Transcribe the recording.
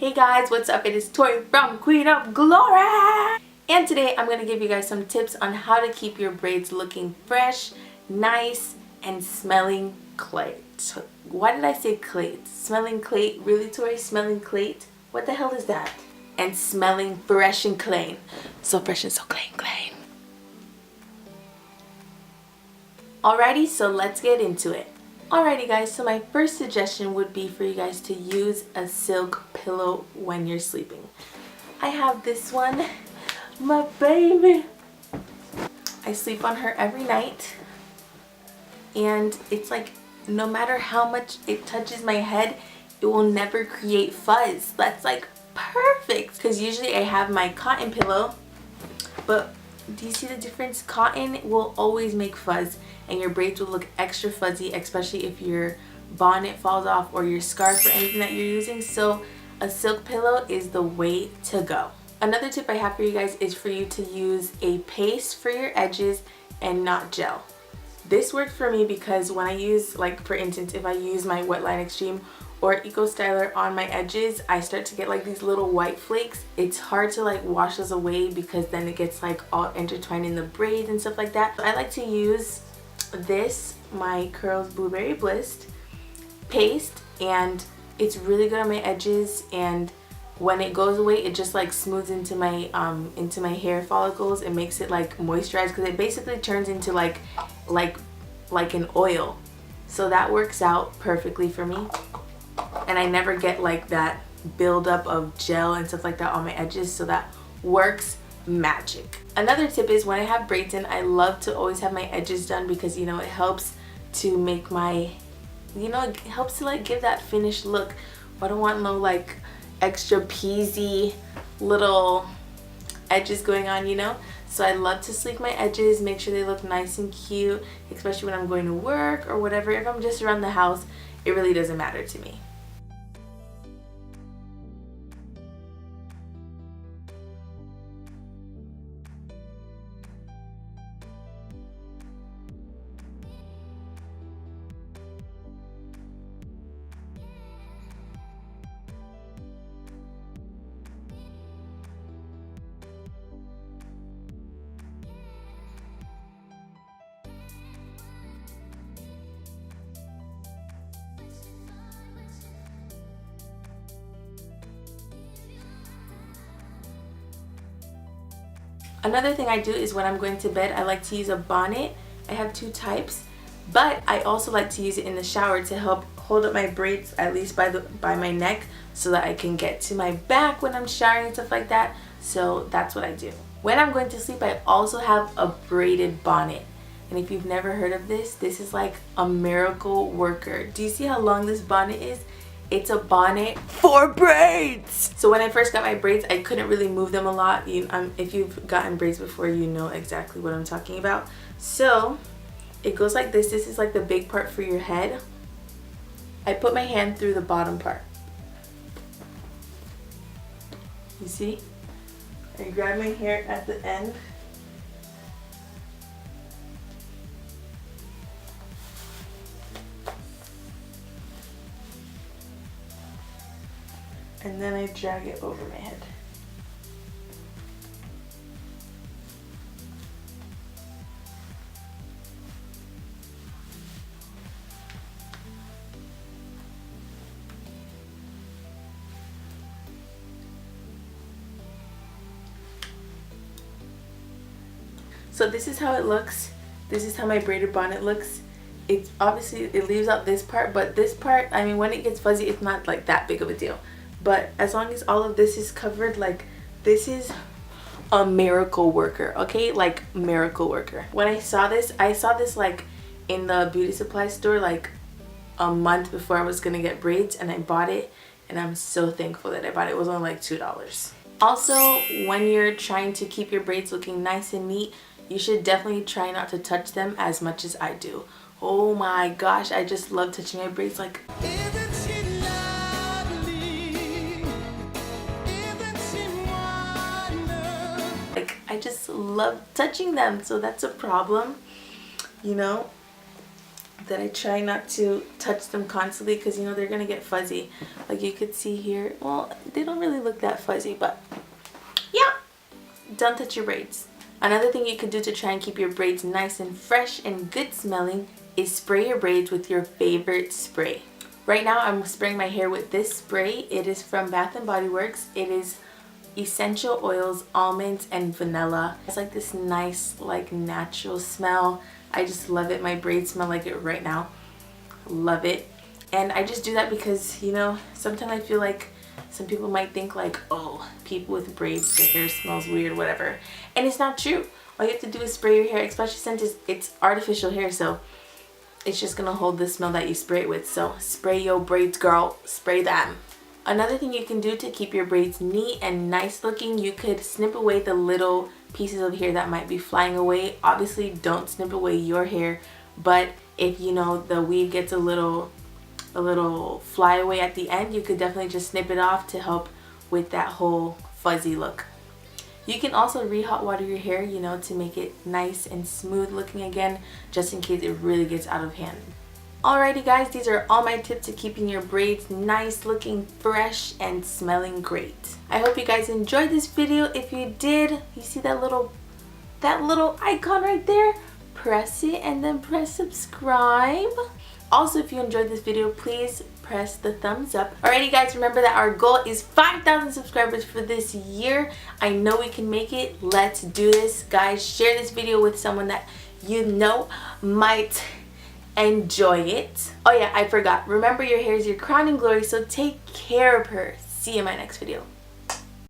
Hey guys, what's up? It is Tori from Queen of Glory! And today I'm going to give you guys some tips on how to keep your braids looking fresh, nice, and smelling clean. Why did I say clean? Smelling clean? Really, Tori? Smelling clean? What the hell is that? And smelling fresh and clean. So fresh and so clean. Alrighty, so let's get into it. Alrighty guys, so my first suggestion would be for you guys to use a silk pillow when you're sleeping. I have this one, my baby. I sleep on her every night, and it's like no matter how much it touches my head, it will never create fuzz. That's like perfect, because usually I have my cotton pillow, but do you see the difference? Cotton will always make fuzz and your braids will look extra fuzzy, especially if your bonnet falls off or your scarf or anything that you're using. So a silk pillow is the way to go. Another tip I have for you guys is for you to use a paste for your edges and not gel. This worked for me because when I use, like for instance, if I use my Wetline Extreme or Eco Styler on my edges, I start to get like these little white flakes. It's hard to like wash those away because then it gets like all intertwined in the braids and stuff like that. I like to use this, my Curls Blueberry Bliss paste, and it's really good on my edges, and when it goes away it just like smooths into my hair follicles and makes it like moisturized, because it basically turns into like an oil. So that works out perfectly for me, and I never get like that buildup of gel and stuff like that on my edges, so that works magic. Another tip is when I have braids in, I love to always have my edges done, because you know it helps to make my, it helps to like give that finished look. I don't want no like extra peasy little edges going on, so I love to sleek my edges, make sure they look nice and cute, especially when I'm going to work or whatever. If I'm just around the house, it really doesn't matter to me. Another thing I do is when I'm going to bed, I like to use a bonnet. I have two types, but I also like to use it in the shower to help hold up my braids, at least by my neck, so that I can get to my back when I'm showering and stuff like that. So that's what I do. When I'm going to sleep, I also have a braided bonnet. And if you've never heard of this, this is like a miracle worker. Do you see how long this bonnet is? It's a bonnet for braids. So when I first got my braids, I couldn't really move them a lot. If you've gotten braids before, you know exactly what I'm talking about. So it goes like this. This is like the big part for your head. I put my hand through the bottom part. You see? I grab my hair at the end. And then I drag it over my head. So this is how it looks. This is how my braided bonnet looks. It's obviously, it leaves out this part, but this part, I mean, when it gets fuzzy, it's not like that big of a deal. But as long as all of this is covered, like, this is a miracle worker, okay? Like, miracle worker. When I saw this like in the beauty supply store like a month before I was gonna get braids, and I bought it, and I'm so thankful that I bought it. It was only like $2. Also, when you're trying to keep your braids looking nice and neat, you should definitely try not to touch them as much as I do. Oh my gosh, I just love touching my braids. Like, I just love touching them, so that's a problem, that I try not to touch them constantly because you know they're gonna get fuzzy. Like you could see here, well, they don't really look that fuzzy, but yeah, don't touch your braids. Another thing you could do to try and keep your braids nice and fresh and good smelling is spray your braids with your favorite spray. Right now I'm spraying my hair with this spray. It is from Bath & Body Works. It is essential oils, almonds, and vanilla. It's like this nice, like natural smell. I just love it. My braids smell like it right now. Love it. And I just do that because, you know, sometimes I feel like some people might think like, oh, people with braids, their hair smells weird, whatever. And it's not true. All you have to do is spray your hair, especially since it's artificial hair, so it's just gonna hold the smell that you spray it with. So spray your braids, girl. Spray them. Another thing you can do to keep your braids neat and nice looking, you could snip away the little pieces of hair that might be flying away. Obviously, don't snip away your hair, but if you know the weave gets a little flyaway at the end, you could definitely just snip it off to help with that whole fuzzy look. You can also re-hot water your hair, you know, to make it nice and smooth looking again, just in case it really gets out of hand. Alrighty guys, these are all my tips to keeping your braids nice, looking fresh, and smelling great. I hope you guys enjoyed this video. If you did, you see that little icon right there? Press it and then press subscribe. Also, if you enjoyed this video, please press the thumbs up. Alrighty guys, remember that our goal is 5,000 subscribers for this year. I know we can make it. Let's do this. Guys, share this video with someone that you know might enjoy it. Oh yeah, I forgot. Remember, your hair is your crown and glory, so take care of her. See you in my next video.